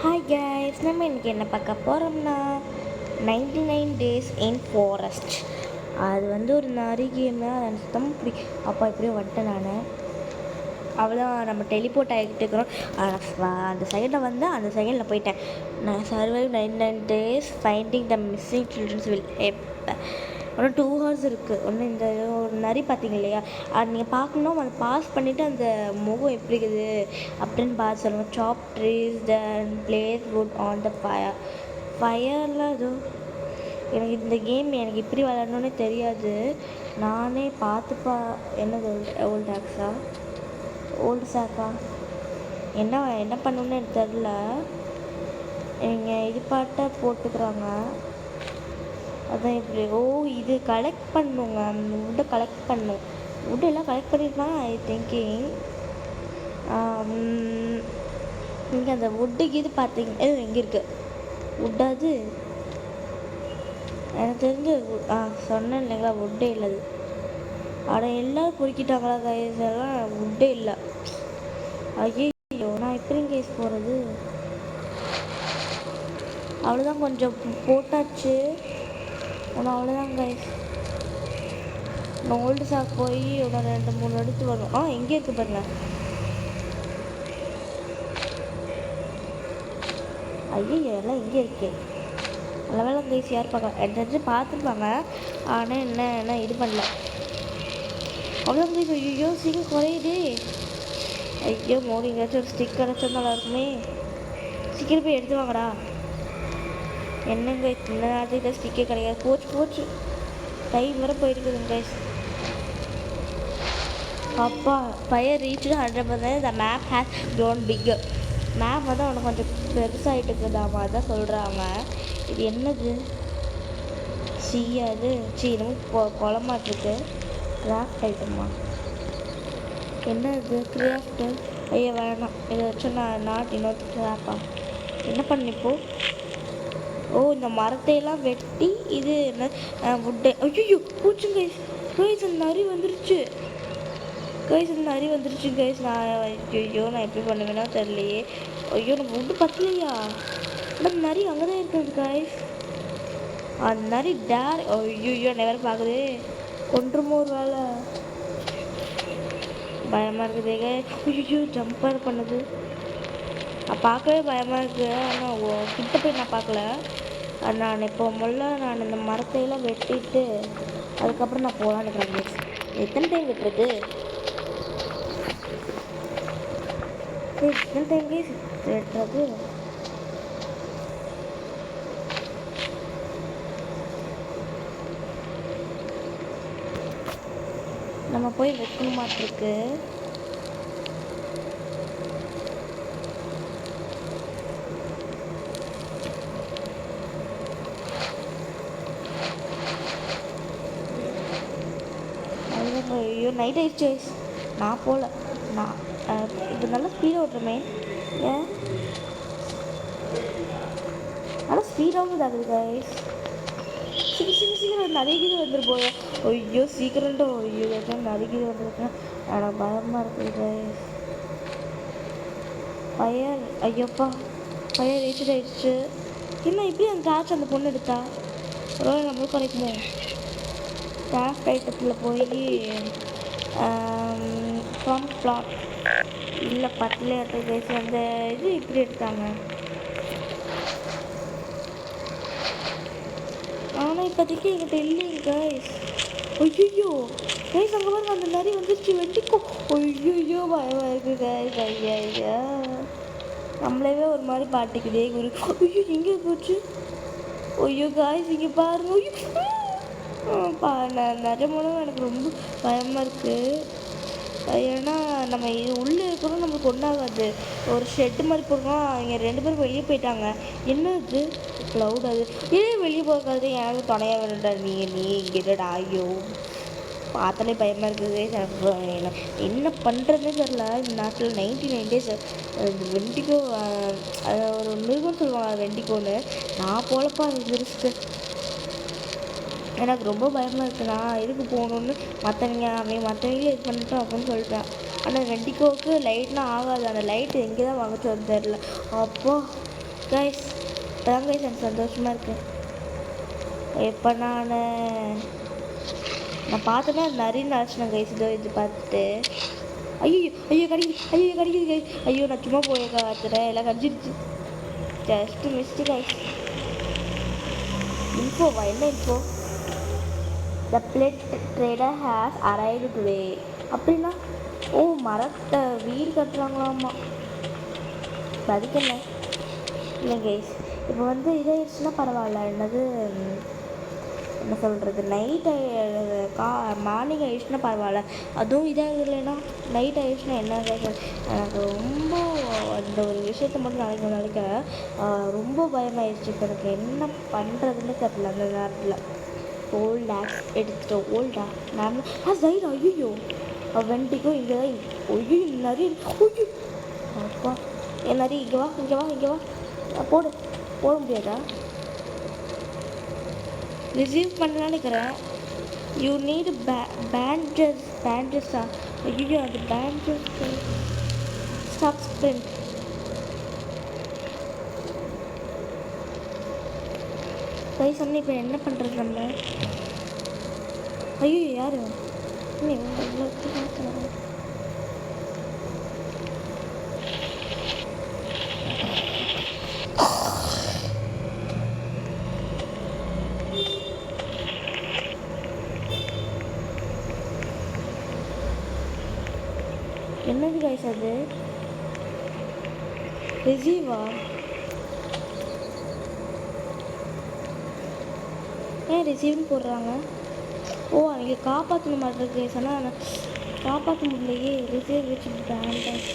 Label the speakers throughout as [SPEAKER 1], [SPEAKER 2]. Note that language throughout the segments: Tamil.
[SPEAKER 1] ஹாய் கைஸ், நம்ம இன்றைக்கி என்ன பார்க்க போகிறோம்னா 99 டேஸ் இன் ஃபாரஸ்ட். அது வந்து ஒரு நரி கேமு. அது சுத்தமாக பிடிக்கும். அப்போ எப்படியோ வந்துட்டேன் நான். அவ்வளோதான், நம்ம டெலிபோர்ட் ஆகிட்டு இருக்கிறோம். அந்த செகண்டில் வந்து அந்த செகண்டில் போயிட்டேன். நான் survive 99 days finding the missing childrens will help. ஒன்று 2 hours இருக்குது. ஒன்று இந்த ஒரு நரி பார்த்தீங்க இல்லையா, அது நீங்கள் பார்க்கணும். அதை பாஸ் பண்ணிவிட்டு அந்த முகம் எப்படி இருக்குது அப்படின்னு பார்த்து சொல்லுங்கள். Chop trees then place wood on the ஃபயரில் ஏதோ எனக்கு இந்த கேம் எனக்கு இப்படி விளையாடணுன்னே தெரியாது. நானே பார்த்துப்பா. என்னது ஓல்டு ஆக்ஸா, ஓல்டு சாக்கா, என்ன பண்ணணுன்னு எனக்கு தெரில. நீங்கள் இது பாட்டை போட்டுக்கிறாங்க. அதான் இப்படி இது கலெக்ட் பண்ணுங்க. அந்த வுட்டை கலெக்ட் பண்ணும். வுட்டெல்லாம் கலெக்ட் பண்ணியிருப்பாங்க ஐ திங்கிங். நீங்கள் அந்த வுட்டுக்கு இது பார்த்தீங்க எங்கே இருக்குது வுட்டாது எனக்கு தெரிஞ்சு. சொன்னேன் இல்லைங்களா, வுட்டே இல்லை. ஆனால் எல்லோரும் பொறுக்கிட்டாங்களா கைஸ், எல்லாம் வுட்டே இல்லை. ஐயோ, நான் எப்படி கேஸ் போகிறது? அவ்வளோதான், கொஞ்சம் போட்டாச்சு. ஒன்று அவ்வளோதான் கைஸ். நான் ஓல்டு சாக் போய் ஒரு 2-3 எடுத்து வரும். எங்கே இருக்குது பாருங்க. ஐயோ, எல்லாம் இங்கே இருக்கு. நல்ல வேலை கைஸ், யார் பார்க்கலாம் எடுத்து பார்த்துருப்பாங்க. ஆனால் என்ன இது பண்ணல. அவ்வளோதான் கைஸ். ஐயோ, சீக்கிரம் குறையுது. ஐயோ, மோடி எங்கேயாச்சும் ஒரு ஸ்டிக் கிடச்சா நல்லா இருக்குமே. சீக்கிரம் போய் எடுத்து வாங்கடா. என்னங்க இந்த நேரத்துக்கு ஸ்டிக்கே கிடையாது. போச்சு டைம் வர போயிருக்குதுங்க கைஸ். அப்பா, fire reach 100%. The map has grown bigger. Map வந்து அவனுக்கு கொஞ்சம் பெருசாகிட்டு இருக்குதாமா, அதான் சொல்கிறாங்க. இது என்னது? அது என்னமோ குளமாட்டிருக்கு. கிராஃப்ட் ஐட்டமா? என்ன இது கிராஃப்ட்டு? ஐயோ வேணாம், இதை வச்சு நான் நாட் இன்னொரு கிராஃப்டா என்ன பண்ணிப்போ? இந்த மரத்தையெல்லாம் வெட்டி இது என்ன வுட்டை. ஐயோ, பூச்சுங்க கைஸ். அந்த நரி வந்துருச்சு கைஸ். நான் எப்படி பண்ணுவேன்னா தெரியலையே. ஐயோ, நம்ம வுட்டு பத்தலையா? அந்த நரி அங்கே தான் இருக்குது கைஸ். அந்த நரி டேர். ஐயோ, வேறு பார்க்குது. கொன்றுமோ ஒரு வேலை. பயமாக இருக்குது கைஸ். ஐயோ, ஜம்பர் பண்ணுது. பார்க்கவே பயமாக இருக்குது. ஆனால் கிட்ட போய் நான் பார்க்கல. நான் இப்போ நான் இந்த மரத்தையெல்லாம் வெட்டிட்டு அதுக்கப்புறம் நான் போகலான்னு இருக்கிறேன். எத்தனை டைம் வெட்டுறது? எத்தனை டைம் வெட்டுறது? நம்ம போய் வைக்கணுமாட்டிருக்கு. ஐயோ, நைட் ஆயிடுச்சு கைஸ். நான் போகல. நான் இது நல்லா ஸ்பீடாக ஓட்டுறமே. ஏன் நல்லா ஸ்பீடாகவும் ஆகுது கைஸ். சீக்கிரம் நிறைய கீது வந்துரு போய். ஐயோ, சீக்கிரம்டோ. ஐயோ, நிறைய கீது வந்துருக்கேன். ஆனால் பயமாக இருக்குது கைஸ். ஃபயர். ஐயோப்பா, ஃபயர் ரீச் ஆயிடுச்சு. என்ன இப்படி அந்த டார்ச் அந்த பொண்ணு எடுத்தா? ஒரு நம்மளுக்கு கிடைக்குமோ? கிராஃப்ட் ஐட்டத்தில் போய் ஃப்ரம் பிளாட் இல்லை பத்தில் எடுத்து அந்த இது இப்படி எடுத்தாங்க. ஆனால் இப்போதைக்கு எங்கிட்ட இல்லைங்க கைஸ். ஐயோ கைஸ், அங்கே பாருங்க, அந்த நரி வந்துருச்சு. வெட்டிக்கோ. ஐயோ, பயமாக இருக்குது கைஸ். ஐயா, நம்மளவே ஒரு மாதிரி பாட்டிக்குதே குரு. ஐயோ, எங்கே போச்சு? ஐயோ கைஸ், இங்கே பாருங்க. நிஜமானவும் எனக்கு ரொம்ப பயமாக இருக்குது. ஏன்னா நம்ம இது உள்ளே இருக்கிறோம், நம்மளுக்கு ஒன்றாகாது. ஒரு ஷெட்டு மாதிரி போடுறோம். இங்கே 2 பேரும் வெளியே போயிட்டாங்க. என்ன இது க்ளவுட்? அது வெளியே போகாது. எனக்கு துணையாக வேணும்டா. நீ இங்கிட்டடா. ஐயோ, பார்த்தாலே பயமாக இருக்குது. என்ன பண்ணுறதுன்னு தெரில. இந்த நாட்டில் 99 டேஸ் வெண்டிக்கோ அது ஒரு மிருகம்னு சொல்லுவாங்க, வெண்டிக்கோன்னு. நான் போலப்பா இது ரிஸ்க்கு. எனக்கு ரொம்ப பயமாக இருக்குது. நான் இதுக்கு போகணுன்னு மற்றவங்களே இது பண்ணிட்டோம் அப்படின்னு சொல்லிட்டேன். ஆனால் வெண்டிக்கோவுக்கு லைட்லாம் ஆகாது. அந்த லைட் எங்கே தான் வாங்கிட்டு வந்து தெரில. அப்போ கைஸ் இப்போதான் கைஸ் எனக்கு சந்தோஷமாக இருக்கு. இப்போ நான் பார்த்தேன்னா நிறைய நினச்சினேன் கைஸ். இது பார்த்துட்டு ஐயோ ஐயோ கடிக்குது கைஸ். ஐயோ நான் சும்மா போய் காத்துறேன், எல்லாம் கடிச்சிருச்சு. Just missed guys. இன்ஃபோவா? என்ன info? The blood trader has arrived today. அப்படின்னா ஓ மரத்தை வீடு கட்டுறாங்களாம்மா. அதுக்கு என்ன இல்லை கைஸ். இப்போ வந்து இதாகிடுச்சுன்னா பரவாயில்ல. என்னது என்ன சொல்கிறது, நைட் மார்னிங் ஆகிடுச்சுன்னா பரவாயில்ல. அதுவும் இதாக இல்லைன்னா நைட் ஆகிடுச்சுன்னா என்ன கைஸ். எனக்கு ரொம்ப அந்த ஒரு விஷயத்த மட்டும் நாளைக்கு ரொம்ப பயமாயிடுச்சு. இப்போ எனக்கு என்ன பண்ணுறதுன்னு தெரியல அந்த நேரத்தில். ஓல்ட் ஆக்ஸ் எடுத்துட்டு ஓல்டா நான் சைடு ஐயோ வெண்டிக்கும் இங்கே ஐயோ நிறைய ஐயோ அப்பா நிறைய இங்கே வா போட முடியாதா? ரிசீவ் பண்ணலான்னு இருக்கிறேன். யூ நீடு பேண்டஸா? ஐயோ அது பேண்டஸ் ஸ்டாப் ஸ்ப்ரிண்ட். கை சொன்ன இப்போ என்ன பண்ணுறது நம்ம? ஐயோ யாரு என்னது கைஸ் அது? ரிசீவா? ஏன் ரிசீவ்னு போடுறாங்க? ஓ அவங்க காப்பாற்றண மாதிரி கைஸ். ஆனால் காப்பாற்ற முடியலையே. ரிசீவ் வச்சு பேண்டஸ்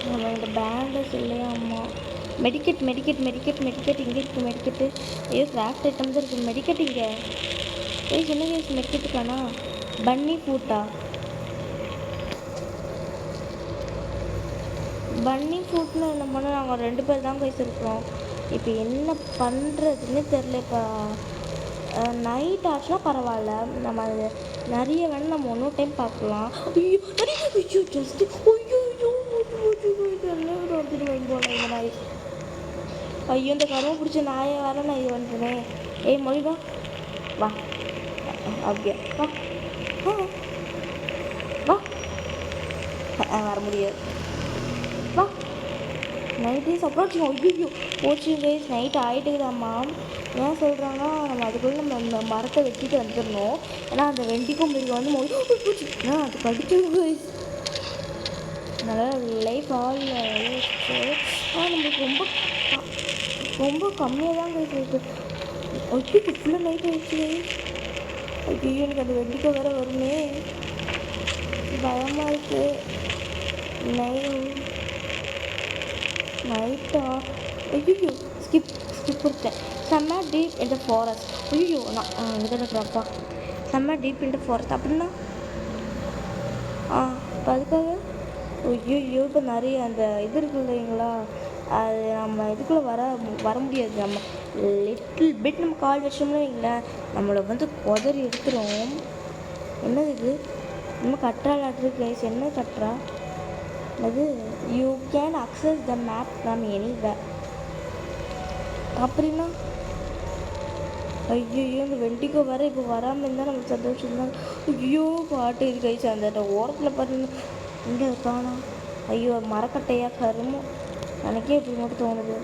[SPEAKER 1] நம்ம இந்த பேண்டஸ் இல்லையா அம்மா. மெடிக்கெட் இங்கே இருக்குது மெடிக்கெட்டு. ஐயோ கிராஃப்ட் ஐட்டம் தான் இருக்குது. மெடிக்கெட் இங்கே கைஸ் என்ன கைஸ் மெடிக்கெட்டுக்கானா? பன்னி ஃபுட்டா? பன்னி ஃபுட்னு என்ன பண்ண? நாங்கள் 2 பேர் தான் கைஸ் இருக்கிறோம். இப்போ என்ன பண்ணுறதுன்னு தெரில. இப்போ நைட் ஆச்சுன்னா பரவாயில்ல. நம்ம அது நிறைய வேணும், நம்ம இன்னொரு டைம் பார்க்கலாம். ஐயோ ஐயோ ஜஸ்ட்டு ஐயோ வந்துட்டு போல இந்த நாய். ஐயோ இந்த கருவை பிடிச்ச நாயை வேற நான் இது பண்ணுறேன். ஏய் மொழிவா வா அப்படியா வா வர முடியாது. வா நைட்டே சப்போர்ட். ஐயோ போச்சு கைஸ். நைட் ஆகிட்டுதாம்மா. ஏன் சொல்கிறாங்கன்னா நம்ம அதுக்குள்ளே நம்ம மரத்தை வெட்டிட்டு வந்துடணும். ஏன்னா அந்த வெண்டிக்கும் மிருகம் வந்து போச்சு. அது கடிச்சது கைஸ். நல்லா லைஃப் ஆல் நம்மளுக்கு ரொம்ப கம்மியாக தான் கைஸ் இருக்குது. ஐயோ ஃபுல்லாக நைட் ஆகிடுச்சு கைஸ். ஐயோ எனக்கு அந்த வெண்டிக்கை வேறு வருமே, பயமாக இருக்குது. நைட்டா? ஐயோ ஸ்கிப் கொடுத்தேன். செம்ம டீப் இன் த ஃபாரஸ்ட். ஐயோ நான் இங்கே இருக்கிறப்பா செம்ம டீப் இன் த ஃபாரஸ்ட் அப்படின்னா இப்போ அதுக்காக ஐயோ இப்போ நிறைய அந்த இது இருக்குது இல்லைங்களா, அது நம்ம இதுக்குள்ளே வர முடியாது. நம்ம லிட்டில் பிட் நம்ம கால் வச்சோம்னா வைங்களேன் நம்மளை வந்து உதறி எடுத்துரும். என்னது இது? நம்ம கட்டுறாளாட்டு கைஸ். என்ன கட்டுறா அது? You can access the map from anywhere. அப்படின்னா ஐயோ இந்த வெண்டிக்கோ வர இப்போ வராமல் இருந்தால் நமக்கு சந்தோஷம் தான். ஐயோ பாட்டு இது கைஸ். அந்த ஓரத்தில் பாருங்க இங்கே காணோம். ஐயோ மரக்கட்டையா கருமோ எனக்கே இப்படி மட்டும் தோணுது.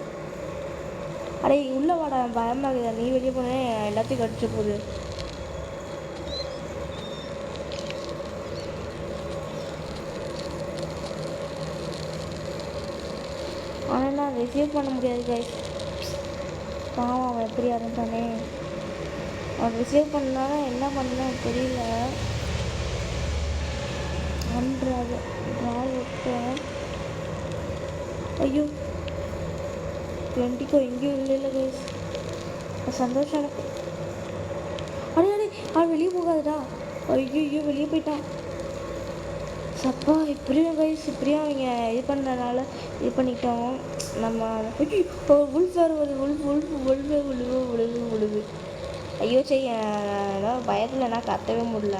[SPEAKER 1] அடே உள்ள வாடா, பயமாகுதா? நீ வெளியே போனே எல்லாத்தையும் கடிச்சு போகுது. ஆனால் நான் ரிசீவ் பண்ண முடியாது கைஸ். பாவம் அவன் எப்படி இருந்தானே. அவன் ரிசீவ் பண்ணால என்ன பண்ண தெரியல. பண்ணுறாது ஐயோ டுவெண்ட்டிக்கோ எங்கேயும் இல்லை கைஸ். சந்தோஷம் எனக்கு. அடே அவன் வெளியே போகாதுடா. ஐயோ வெளியே போயிட்டான். சப்பா இப்படியும் கைஸ் இப்படியும் அவங்க இது பண்ணுறதுனால இது பண்ணிட்டோம் நம்ம. ஐயோ உள்ஃப் வருவது உழுவு. ஐயோ செய்ய பயத்தில் நான் கத்தவே முடியல.